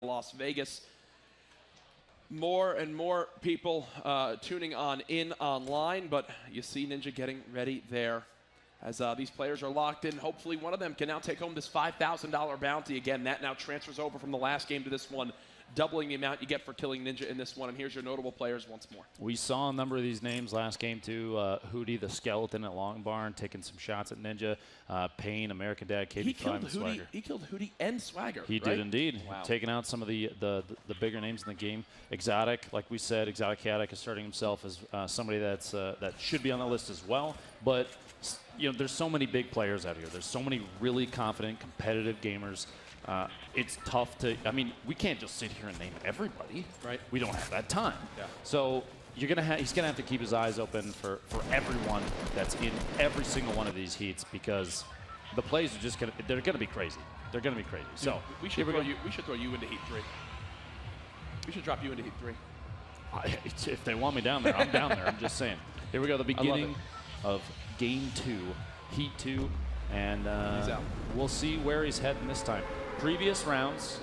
Las Vegas. More and more people tuning in online, but you see Ninja getting ready there. As these players are locked in, hopefully one of them can now take home this $5,000 bounty. Again, that now transfers over from the last game to this one, doubling the amount you get for killing Ninja in this one. And here's your notable players once more. We saw a number of these names last game, too. Hootie, the skeleton at Long Barn, taking some shots at Ninja. Payne, American Dad, KB5, and Swagger. He killed Hootie and Swagger, He did indeed. Wow. Taking out some of the bigger names in the game. Exotic, like we said, Exotic Chaotic is starting himself as somebody that's that should be on the list as well. But you know, there's so many big players out here. There's so many really confident, competitive gamers. It's tough to, I mean, we can't just sit here and name everybody. Right. We don't have that time. Yeah. So he's gonna have to keep his eyes open for everyone that's in every single one of these heats, because the plays are just they're gonna be crazy. They're gonna be crazy. So yeah, we should throw you into heat 3. We should drop you into heat 3. If they want me down there, I'm down there. I'm just saying. Here we go, the beginning of Game 2, Heat 2, and we'll see where he's heading this time. Previous rounds,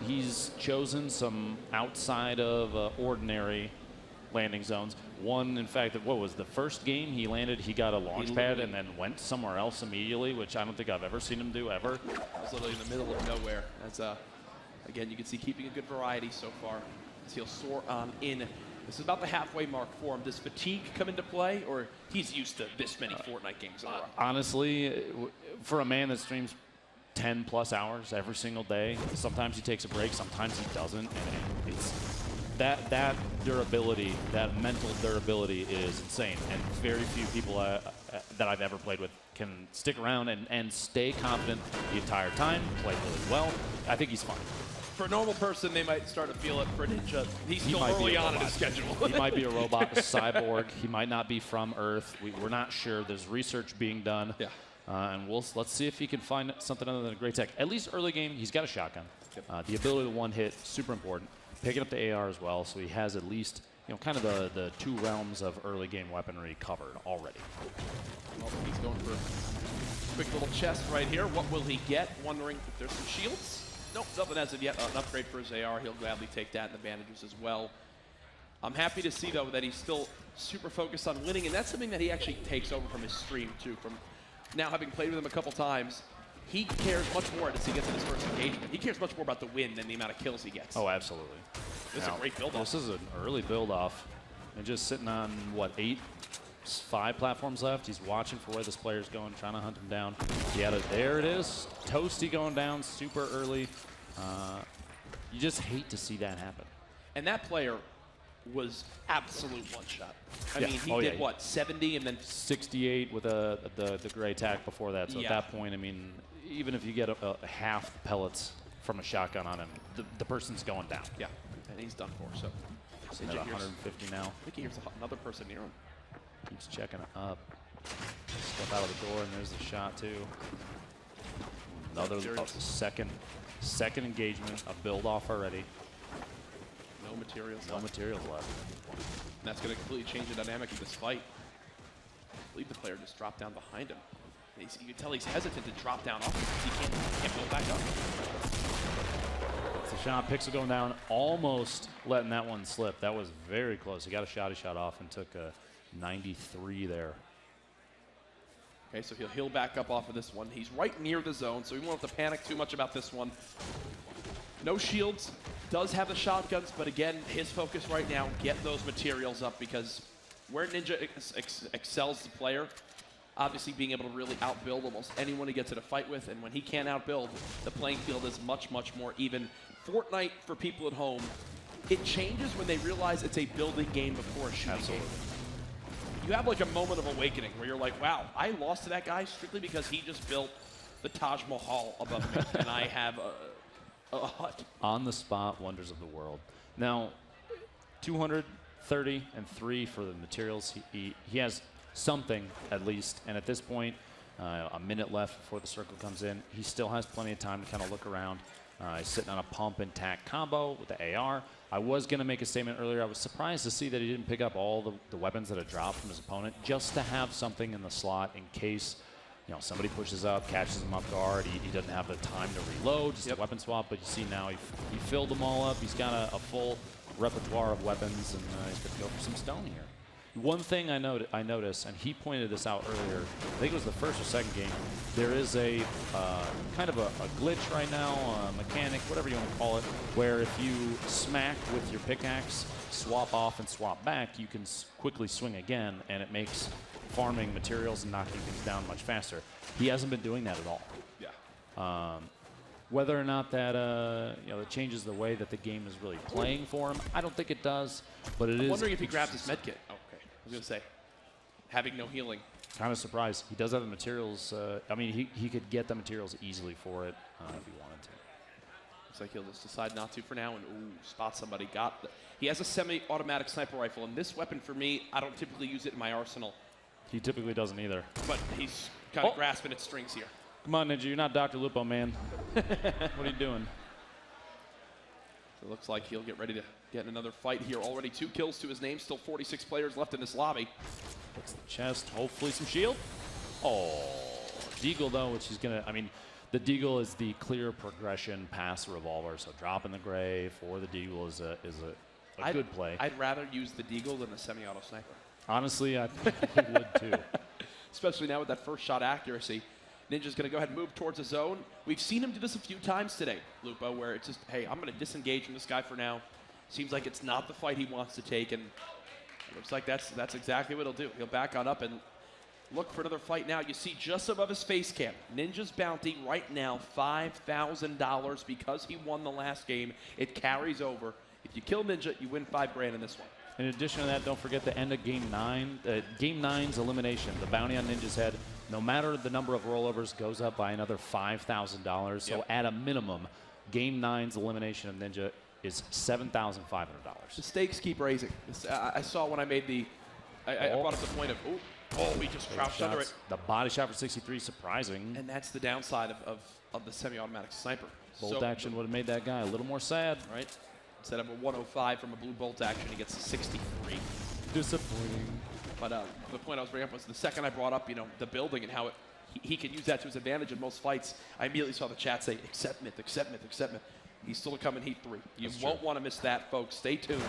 he's chosen some outside of ordinary landing zones. One, in fact, what was the first game he landed, he got a launch pad and then went somewhere else immediately, which I don't think I've ever seen him do ever. It was literally in the middle of nowhere. That's again, you can see keeping a good variety so far as he'll soar on in. This is about the halfway mark for him. Does fatigue come into play, or he's used to this many Fortnite games in a row? Honestly, for a man that streams 10+ hours every single day, sometimes he takes a break, sometimes he doesn't, and it's that durability, that mental durability is insane, and very few people that I've ever played with can stick around and stay confident the entire time, play really well. I think he's fine. For a normal person, they might start to feel it. For Ninja, he's still early on in his schedule. He might be a robot, a cyborg. He might not be from Earth. We're not sure. There's research being done. Yeah. And let's see if he can find something other than a great tech. At least early game, he's got a shotgun. The ability to one hit, super important. Picking up the AR as well, so he has at least, you know, kind of the two realms of early game weaponry covered already. Well, he's going for a quick little chest right here. What will he get? Wondering if there's some shields. Nope, nothing as of yet. An upgrade for his AR. He'll gladly take that and the bandages as well. I'm happy to see, though, that he's still super focused on winning, and that's something that he actually takes over from his stream, too. From now having played with him a couple times, he cares much more as he gets in his first engagement. He cares much more about the win than the amount of kills he gets. Oh, absolutely. This is a great build-off. This is an early build-off. And just sitting on, what, 5 platforms left. He's watching for where this player's going, trying to hunt him down. There it is. Toasty going down super early. You just hate to see that happen. And that player was absolute one-shot. I mean, he did, what, 70 and then 68 with the gray tack before that. So at that point, I mean, even if you get a half the pellets from a shotgun on him, the person's going down. Yeah, and he's done for. So he's at 150 now. I think he hears another person near him. Keeps checking up. Step out of the door, and there's the shot, too. Another second engagement, a build-off already. No materials left. No materials left. And that's going to completely change the dynamic of this fight. I believe the player just dropped down behind him. You can tell he's hesitant to drop down off him because he can't build back up. That's the shot. Pixel going down, almost letting that one slip. That was very close. He got a shot, he shot off, and took a 93 there. Okay, so he'll heal back up off of this one. He's right near the zone, so we won't have to panic too much about this one. No shields, does have the shotguns, but again, his focus right now, get those materials up, because where Ninja excels the player, obviously being able to really outbuild almost anyone he gets in a fight with, and when he can't outbuild, the playing field is much, much more even. Fortnite, for people at home, it changes when they realize it's a building game before a shooting game. You have like a moment of awakening where you're like, wow, I lost to that guy strictly because he just built the Taj Mahal above me, and I have a hut. On the spot wonders of the world. Now, 230-3 for the materials. He has something at least, and at this point, a minute left before the circle comes in. He still has plenty of time to kind of look around. He's sitting on a pump and tack combo with the AR. I was going to make a statement earlier. I was surprised to see that he didn't pick up all the weapons that had dropped from his opponent, just to have something in the slot in case somebody pushes up, catches him off guard. He doesn't have the time to reload, just a weapon swap. But you see now he filled them all up. He's got a full repertoire of weapons, and he's going to go for some stone here. One thing I noticed, and he pointed this out earlier, I think it was the first or second game, there is a kind of a glitch right now, a mechanic, whatever you want to call it, where if you smack with your pickaxe, swap off and swap back, you can quickly swing again, and it makes farming materials and knocking things down much faster. He hasn't been doing that at all. Yeah. Whether or not that that changes the way that the game is really playing for him, I don't think it does. But I'm wondering if he grabs his med kit. Oh, okay. I was gonna say, having no healing. Kind of surprised. He does have the materials. I mean, he could get the materials easily for it if he wanted to. Looks like he'll just decide not to for now and spot somebody. He has a semi-automatic sniper rifle, and this weapon for me, I don't typically use it in my arsenal. He typically doesn't either. But he's kind of grasping at strings here. Come on, Ninja, you're not Dr. Lupo, man. What are you doing? So it looks like he'll get ready to get in another fight here. Already 2 kills to his name. Still 46 players left in this lobby. Puts the chest, hopefully some shield. Oh, Deagle though, which he's gonna, I mean, the Deagle is the clear progression past the revolver. So dropping the gray for the Deagle is a good play. I'd rather use the Deagle than the semi-auto sniper. Honestly, I probably would too. Especially now with that first shot accuracy. Ninja's going to go ahead and move towards the zone. We've seen him do this a few times today, Lupo, where it's just, hey, I'm going to disengage from this guy for now. Seems like it's not the fight he wants to take, and it looks like that's exactly what he'll do. He'll back on up and look for another fight now. You see just above his face cam, Ninja's bounty right now, $5,000 because he won the last game. It carries over. If you kill Ninja, you win $5,000 in this one. In addition to that, don't forget the end of Game 9. Game 9's elimination, the bounty on Ninja's head, no matter the number of rollovers, goes up by another $5,000. So at a minimum, Game 9's elimination of Ninja is $7,500. The stakes keep raising. I saw when I made I brought up the point of, we just crouched under it. The body shot for 63, surprising. And that's the downside of the semi-automatic sniper. Bolt action would have made that guy a little more sad. Right? Instead of a 105 from a blue bolt action, he gets a 63. Disappointing. But the point I was bringing up was the second I brought up, the building and how he can use that to his advantage in most fights. I immediately saw the chat say, accept myth, accept myth, accept myth. He's still to come in Heat 3. You won't want to miss that, folks. Stay tuned.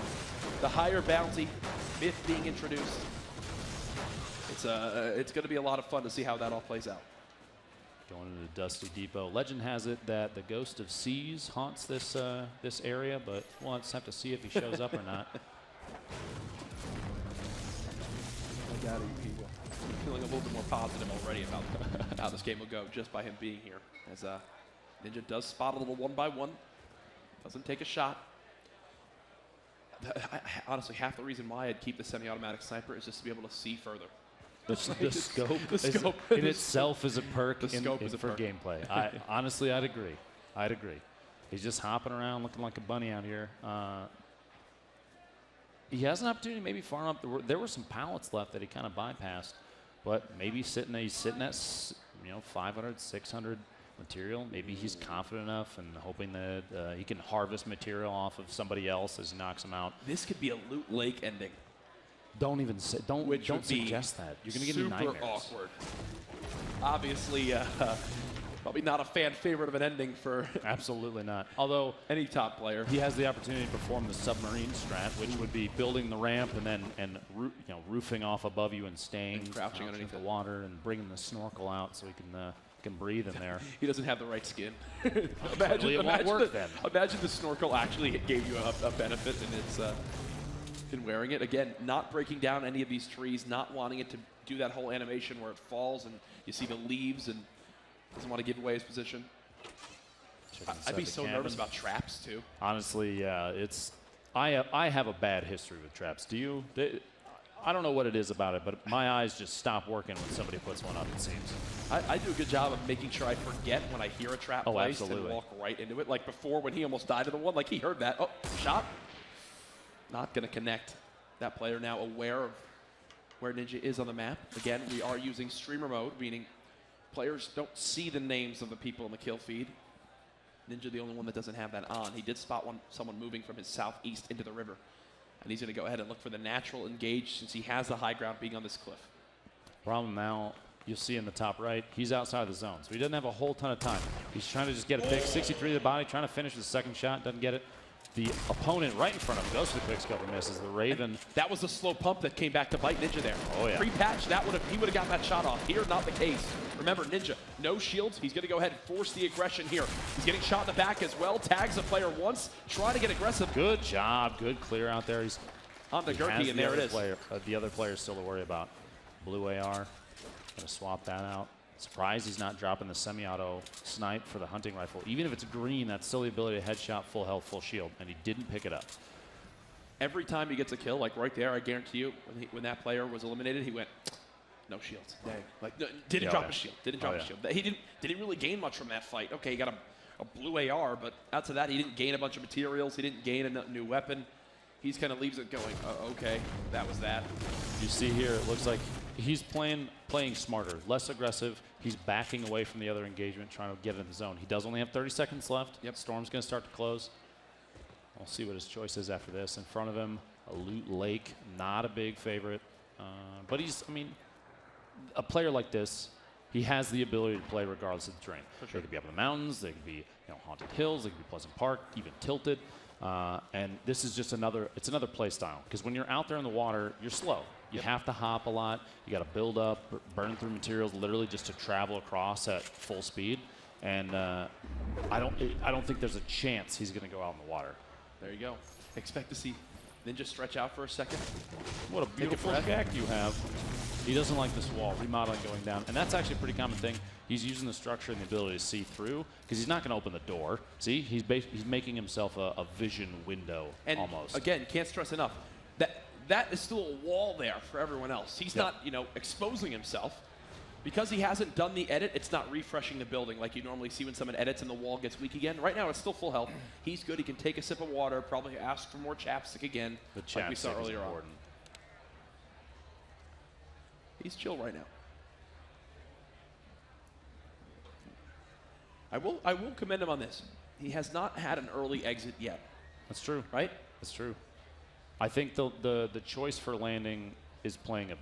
The higher bounty, myth being introduced. It's going to be a lot of fun to see how that all plays out. Going into Dusty Depot. Legend has it that the Ghost of Seas haunts this this area, but we'll just have to see if he shows up or not. I got it, people. I'm feeling a little bit more positive already about how this game will go just by him being here. As Ninja does spot a little 1-by-1. Doesn't take a shot. Honestly, half the reason why I'd keep the semi-automatic sniper is just to be able to see further. The scope in itself is a perk for gameplay. Honestly, I'd agree. He's just hopping around looking like a bunny out here. He has an opportunity maybe farm up. There were some pallets left that he kind of bypassed, but maybe he's sitting at 500, 600 material. Maybe he's confident enough and hoping that he can harvest material off of somebody else as he knocks him out. This could be a loot lake ending. Don't even say. Don't suggest that. You're going to give me nightmares. Super awkward. Obviously, probably not a fan favorite of an ending for absolutely not. Although any top player, he has the opportunity to perform the submarine strat, which would be building the ramp and then roofing off above you and staying crouching underneath the water and bringing the snorkel out so he can breathe in there. He doesn't have the right skin. Imagine the snorkel actually gave you a benefit, and it's in wearing it. Again, not breaking down any of these trees, not wanting it to do that whole animation where it falls and you see the leaves and doesn't want to give away his position. I'd be so nervous about traps too. Honestly, yeah, I have a bad history with traps. Do you? I don't know what it is about it, but my eyes just stop working when somebody puts one up, it seems. I do a good job of making sure I forget when I hear a trap placed and walk right into it. Like before when he almost died to the one, like he heard that. Oh, shot. Not going to connect. That player now aware of where Ninja is on the map. Again, we are using streamer mode, meaning players don't see the names of the people in the kill feed. Ninja the only one that doesn't have that on. He did spot someone moving from his southeast into the river. And he's going to go ahead and look for the natural engage since he has the high ground being on this cliff. Problem now, you'll see in the top right, he's outside the zone. So he doesn't have a whole ton of time. He's trying to just get a pick. 63 to the body, trying to finish the second shot, doesn't get it. The opponent right in front of him goes for the quick scope and misses. The Raven. And that was the slow pump that came back to bite Ninja there. Oh, yeah. Pre-patch, he would have gotten that shot off. Here, not the case. Remember, Ninja, no shields. He's going to go ahead and force the aggression here. He's getting shot in the back as well. Tags a player once, trying to get aggressive. Good job. Good clear out there. He's on the Gurky, and there it is. The other player still to worry about. Blue AR. Going to swap that out. Surprised he's not dropping the semi-auto snipe for the hunting rifle. Even if it's green, that's still the ability to headshot, full health, full shield, and he didn't pick it up. Every time he gets a kill, like right there, I guarantee you, when that player was eliminated, he went, no shields. Dang. Like, didn't drop a shield. Didn't drop a shield. He didn't really gain much from that fight. Okay, he got a blue AR, but outside that, he didn't gain a bunch of materials. He didn't gain a new weapon. He's kind of leaves it going, okay, that was that. You see here, it looks like he's playing smarter, less aggressive. He's backing away from the other engagement, trying to get in the zone. He does only have 30 seconds left. Yep. Storm's going to start to close. We'll see what his choice is after this. In front of him, a Loot Lake, not a big favorite. But a player like this, he has the ability to play regardless of the terrain. For sure. They could be up in the mountains, they could be Haunted Hills, they could be Pleasant Park, even Tilted. And this is just another play style. Because when you're out there in the water, you're slow. You have to hop a lot. You got to build up, burn through materials literally just to travel across at full speed. And I don't think there's a chance he's going to go out in the water. There you go. Expect to see Ninja stretch out for a second. What a beautiful jack you have. He doesn't like this wall, remodeling going down. And that's actually a pretty common thing. He's using the structure and the ability to see through because he's not going to open the door. See, he's making himself a vision window and almost. Again, can't stress enough that is still a wall there for everyone else. He's not, exposing himself. Because he hasn't done the edit, it's not refreshing the building like you normally see when someone edits and the wall gets weak again. Right now, it's still full health. He's good. He can take a sip of water, probably ask for more chapstick again, like we saw earlier on. He's chill right now. I will commend him on this. He has not had an early exit yet. That's true. Right? That's true. I think the choice for landing is playing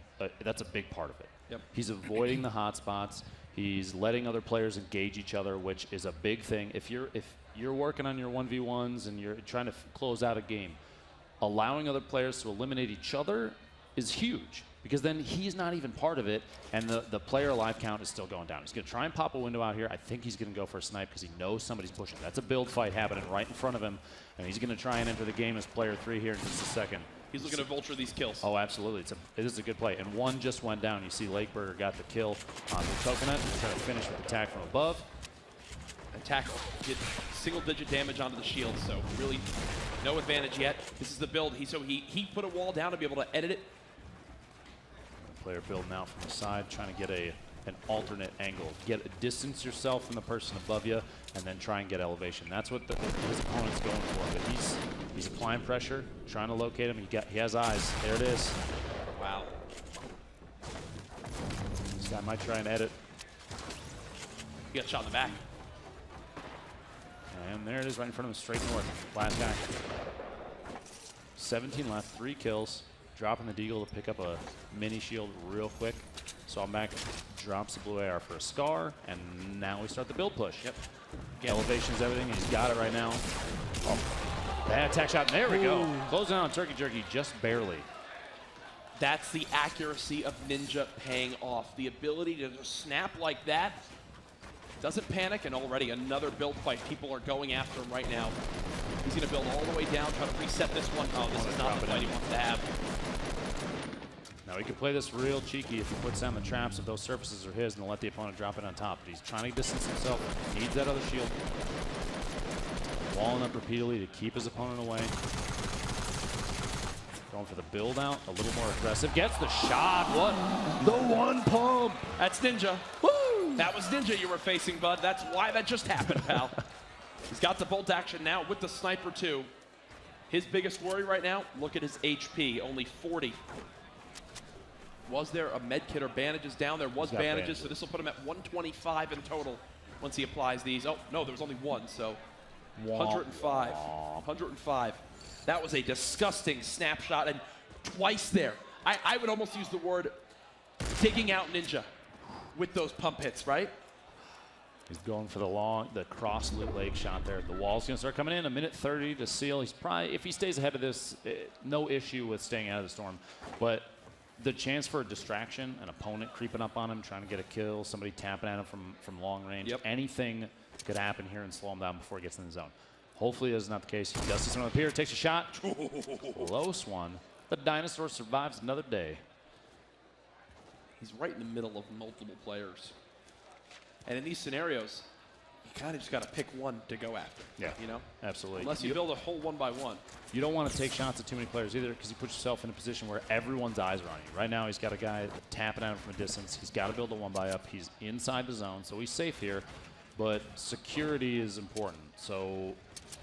that's a big part of it. Yep. He's avoiding the hot spots. He's letting other players engage each other, which is a big thing. If you're working on your 1v1s and you're trying to close out a game, allowing other players to eliminate each other is huge because then he's not even part of it, and the player alive count is still going down. He's going to try and pop a window out here. I think he's going to go for a snipe because he knows somebody's pushing. That's a build fight happening right in front of him, and he's going to try and enter the game as player 3 here in just a second. He's looking to vulture these kills. Oh, absolutely. It is a good play. And one just went down. You see Lakeburger got the kill on the coconut. He's trying to finish with attack from above. Attack did single-digit damage onto the shield, so really no advantage yet. This is the build. He put a wall down to be able to edit it. Player building out from the side, trying to get an alternate angle. Distance yourself from the person above you, and then try and get elevation. That's what his opponent's going for. But he's applying pressure, trying to locate him. He has eyes. There it is. Wow. This guy might try and edit. He got shot in the back. And there it is, right in front of him, straight north. Last guy. 17 left, 3 kills. Dropping the deagle to pick up a mini shield real quick. Saw back, drops the blue AR for a scar, and now we start the build push. Yep. Elevation's everything, he's got it right now. Oh, bad attack shot, there we go. Closing on Turkey Jerky, just barely. That's the accuracy of Ninja paying off. The ability to just snap like that. Doesn't panic, and already another build fight. People are going after him right now. He's going to build all the way down, try to reset this one. Oh, this is not the fight he wants to have. Now he can play this real cheeky if he puts down the traps, if those surfaces are his, and they'll let the opponent drop it on top. But he's trying to distance himself, needs that other shield. Walling up repeatedly to keep his opponent away. Going for the build out, a little more aggressive. Gets the shot, what? The one pump! That's Ninja. Woo! That was Ninja you were facing, bud. That's why that just happened, pal. He's got the bolt action now with the sniper too. His biggest worry right now, look at his HP, only 40. Was there a med kit or bandages down? There was bandages, so this will put him at 125 in total once he applies these. Oh, no, there was only one, so 105. 105. That was a disgusting snapshot, and twice there. I would almost use the word digging out Ninja. with those pump hits, right? He's going for the cross loot leg shot there. The wall's going to start coming in. A minute 30 to seal. He's probably, if he stays ahead of this, no issue with staying out of the storm. But the chance for a distraction, an opponent creeping up on him, trying to get a kill, somebody tapping at him from long range, anything could happen here and slow him down before he gets in the zone. Hopefully that's not the case. He does see someone up here, takes a shot. Close one. The dinosaur survives another day. He's right in the middle of multiple players. And in these scenarios, you kind of just got to pick one to go after. Yeah, you know? Absolutely. Unless you build a whole one by one. You don't want to take shots at too many players either because you put yourself in a position where everyone's eyes are on you. Right now, he's got a guy tapping at him from a distance. He's got to build a one by up. He's inside the zone, so he's safe here. But security is important. So,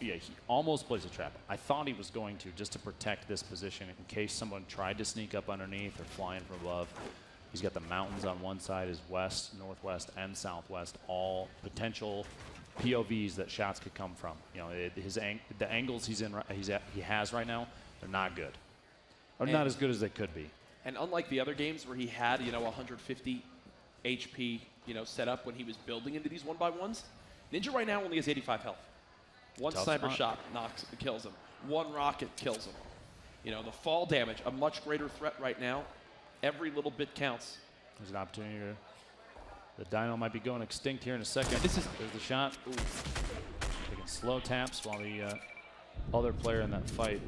yeah, he almost plays a trap. I thought he was going to just to protect this position in case someone tried to sneak up underneath or flying from above. He's got the mountains on one side, his west, northwest, and southwest, all potential POVs that shots could come from. You know, the angles he has right now, they're not good, or not as good as they could be. And unlike the other games where he had, 150 HP, set up when he was building into these one by ones, Ninja right now only has 85 health. One sniper shot kills him. One rocket kills him. The fall damage, a much greater threat right now. Every little bit counts. There's an opportunity here. The dino might be going extinct here in a second. There's the shot. Ooh. Taking slow taps while the other player in that fight,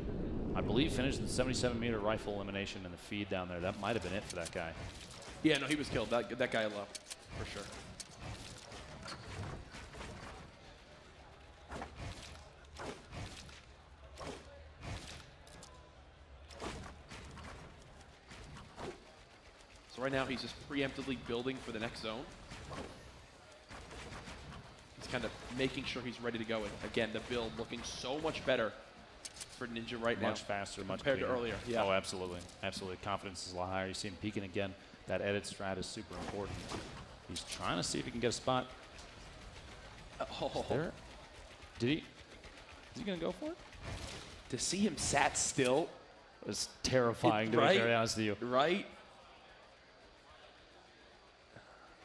I believe, finished the 77-meter rifle elimination in the feed down there. That might have been it for that guy. Yeah, no, he was killed. That guy alone, for sure. So right now he's just preemptively building for the next zone. He's kind of making sure he's ready to go. And again, the build looking so much better for Ninja right now. Much faster, much compared cleaner. to earlier. Yeah. Oh, absolutely. Absolutely. Confidence is a lot higher. You see him peeking again. That edit strat is super important. He's trying to see if he can get a spot. There. Did he? Is he going to go for it? To see him sat still was terrifying, to be very honest with you. Right?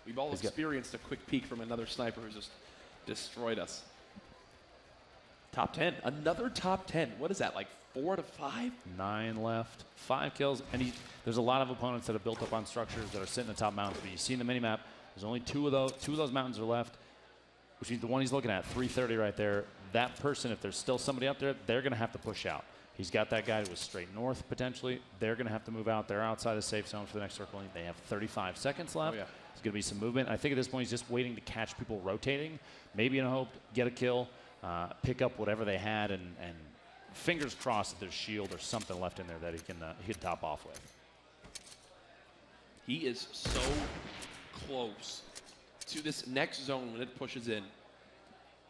We've all experienced a quick peek from another sniper who's just destroyed us. Top 10. Another top 10. What is that, like 4 to 5? 9 left. 5 kills. And there's a lot of opponents that have built up on structures that are sitting in the top mountains. But you see in the minimap, there's only 2 of those. 2 of those mountains are left, which means the one he's looking at, 330 right there. That person, if there's still somebody up there, they're going to have to push out. He's got that guy who was straight north, potentially. They're going to have to move out. They're outside the safe zone for the next circling. They have 35 seconds left. Oh, yeah. There's going to be some movement. I think at this point he's just waiting to catch people rotating, maybe in a hope, get a kill, pick up whatever they had, and fingers crossed that there's shield or something left in there that he can top off with. He is so close to this next zone when it pushes in.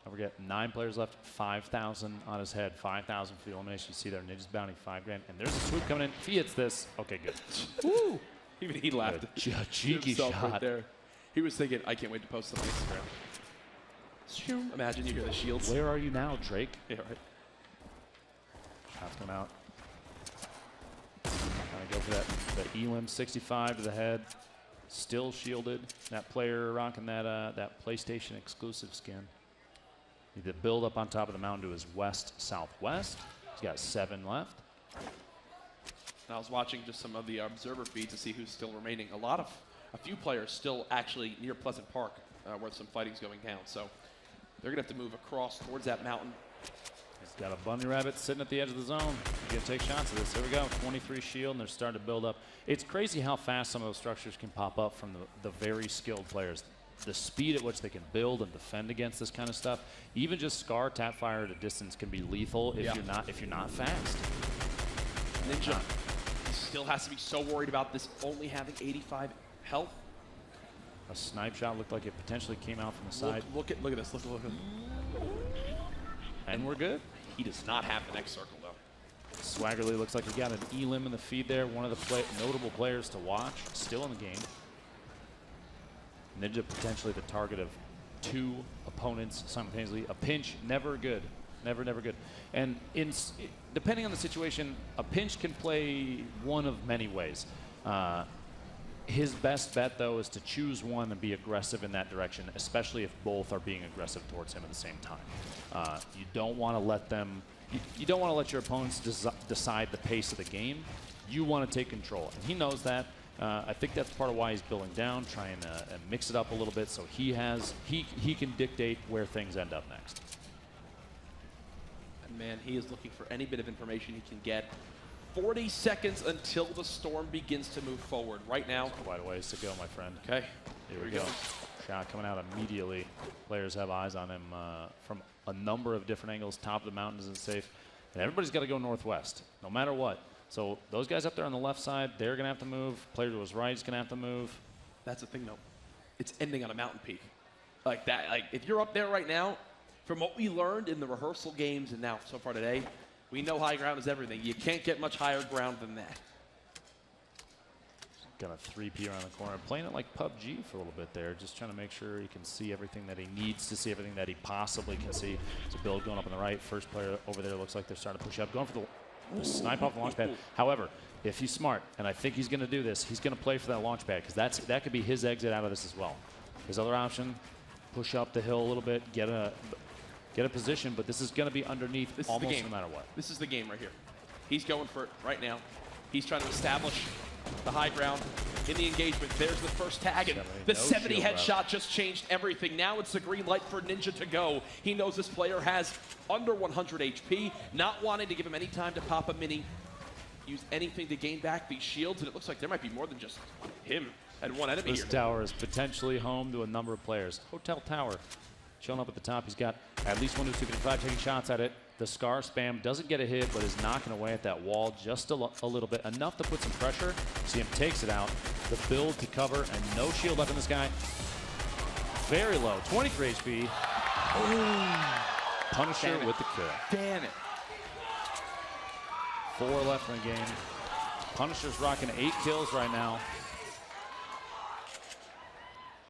Don't forget, 9 players left, 5,000 on his head, 5,000 for the elimination. You see there, Ninja's bounty, $5 grand. And there's a swoop coming in. If he hits this, okay, good. Woo! Even he laughed. A cheeky shot. Right there. He was thinking, I can't wait to post this on Instagram. Imagine you hear the shields. Where are you now, Drake? Yeah, right. Shots come out. Trying to go for that Elim 65 to the head. Still shielded. That player rocking that PlayStation exclusive skin. Need to build up on top of the mountain to his west-southwest. He's got 7 left. And I was watching just some of the observer feeds to see who's still remaining. A few players still actually near Pleasant Park where some fighting's going down. So they're going to have to move across towards that mountain. He's got a bunny rabbit sitting at the edge of the zone. He's going to take shots of this. Here we go. 23 shield, and they're starting to build up. It's crazy how fast some of those structures can pop up from the very skilled players. The speed at which they can build and defend against this kind of stuff. Even just Scar tap fire at a distance can be lethal if you're not fast. Ninja still has to be so worried about this only having 85 health. A snipe shot looked like it potentially came out from the side. Look at this. Look at this. And we're good. He does not have the next circle though. Swaggerly looks like he got an Elim in the feed there. One of the notable players to watch, still in the game. Ninja potentially the target of 2 opponents simultaneously. A pinch, never good. Never good. And depending on the situation, a pinch can play one of many ways. His best bet, though, is to choose one and be aggressive in that direction, especially if both are being aggressive towards him at the same time. You don't want to let them. You don't want to let your opponents decide the pace of the game. You want to take control, and he knows that. I think that's part of why he's building down, trying to mix it up a little bit, so he can dictate where things end up next. And man, he is looking for any bit of information he can get. 40 seconds until the storm begins to move forward. Right now, Quite a ways to go, my friend. okay, Here we go. Shot coming out immediately. Players have eyes on him from a number of different angles. Top of the mountain isn't safe. And everybody's got to go northwest, no matter what. So those guys up there on the left side, they're going to have to move. Player to his right is going to have to move. That's the thing, though. It's ending on a mountain peak. Like that, like if you're up there right now, from what we learned in the rehearsal games and now so far today, we know high ground is everything. You can't get much higher ground than that. Got a 3P around the corner. Playing it like PUBG for a little bit there. Just trying to make sure he can see everything that he needs to see, everything that he possibly can see. It's a build going up on the right. First player over there looks like they're starting to push up. Going for the snipe off the launch pad. However, if he's smart, and I think he's going to do this, he's going to play for that launch pad because that could be his exit out of this as well. His other option, push up the hill a little bit, get a position, but this is going to be underneath almost no matter what. This is the game right here. He's going for it right now. He's trying to establish the high ground in the engagement. There's the first tag, and the 70 headshot just changed everything. Now it's the green light for Ninja to go. He knows this player has under 100 HP, not wanting to give him any time to pop a mini, use anything to gain back these shields, and it looks like there might be more than just him and one enemy here. This tower is potentially home to a number of players. Hotel Tower showing up at the top. He's got at least 1, 2, 3, 5 taking shots at it. The Scar spam doesn't get a hit, but is knocking away at that wall just a little bit. Enough to put some pressure. See him takes it out. The build to cover, and no shield left in this guy. Very low, 23 HP. Punisher with the kill. Damn it. 4 left in the game. Punisher's rocking 8 kills right now.